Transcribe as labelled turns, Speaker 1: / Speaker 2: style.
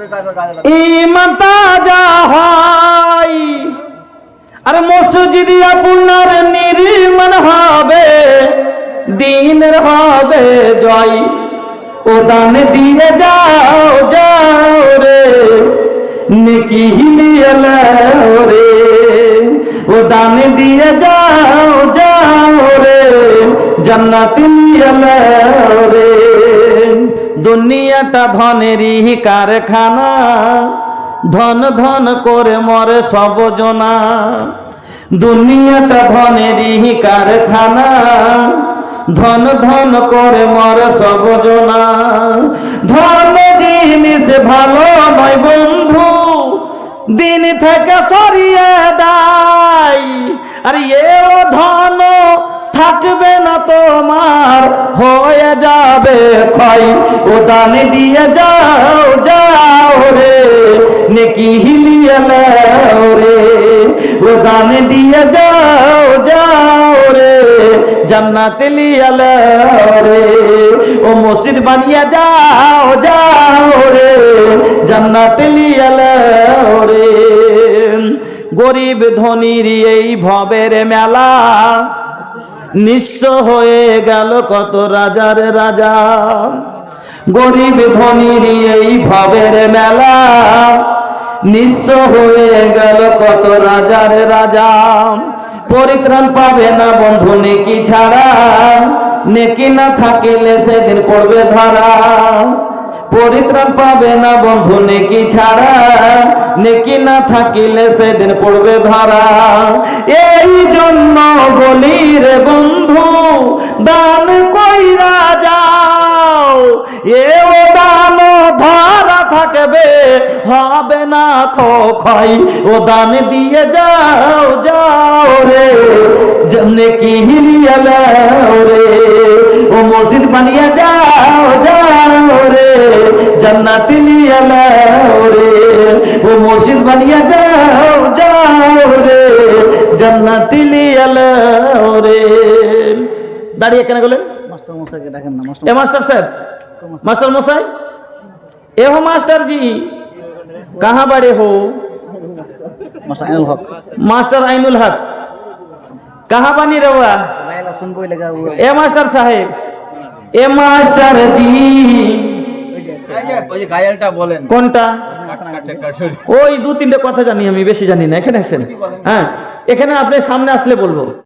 Speaker 1: ঈমান তাজা হয় আর মসজিদ আপনার নির্মাণ হবে, দিনের হবে জয়। ও দান দিয়ে যাও যাও রে, নেকি নিয়ে নাও রে। ও দান দিয়ে যাও যাও রে, জান্নাত নিয়ে নাও রে। দুনিয়াটা ধনেরই কারখানা, ধন ধন করে মরে সব জনা। দুনিয়াটা ধনেরই কারখানা, ধন ধন করে মরে সব জনা। ধন জিনিস ভালো নয় বন্ধু, দিন থেকে সরিয়ে দেয়। আর এও ধন থাকবে না তোমার, হয়ে যাবে ক্ষয়। ও দান দিয়ে যাও যাও রে, নেকি হিলিয়ে নাও রে। ও দান দিয়ে যাও যাও রে, জান্নাত লিয়ে নাও রে। ও মসজিদ বানিয়ে যাও যাও রে, জান্নাত লিয়ে নাও রে। গরিব ধনীর এই ভবের মেলা, নিঃস্ব হয়ে গেল কত রাজার রাজা। গরিব ধনীর এই ভবের মেলা, নিঃস্ব হয়ে গেল কত রাজার রাজা। পরিত্রাণ পাবে না বন্ধু নেকি ছাড়া, নেকি না থাকিলে সেদিন পড়বে ধরা। পরিত্রাণ পাবে না বন্ধু নেকি ছাড়া, নেকি না থাকিলে সেদিন পড়বে ধরা। এই জন্য বলি রে বন্ধু, দান কইরা যাও। এও দান ধরা থাকবে, হবে না ক্ষয়। ও দান দিয়ে যাও যাও রে, নেকি হিলিয়ে নাও রে। ও মসজিদ বানিয়ে যাও যাও রে, জান্নাত লিয়ে নাও রে। ও মসজিদ বানিয়ে যাও যাও রে, জান্নাত লিয়ে নাও রে। দাঁড়িয়ে কেন গেলেন?
Speaker 2: মাস্টার মশাইকে ডাকেন না।
Speaker 1: এ মাস্টার সাহেব, मास्टर मसाई, ए हो मास्टर जी, कहाँ बड़े हो? मास्टर आइनुल हक, कहाँ बनी रहुआ? ए मास्टर साहेब, ए मास्टर जी, কোনটা? ওই দু তিনটে কথা জানি আমি, বেশি জানি না। এখানে আছেন? হ্যাঁ, এখানে আপনি সামনে আসলে বলবো।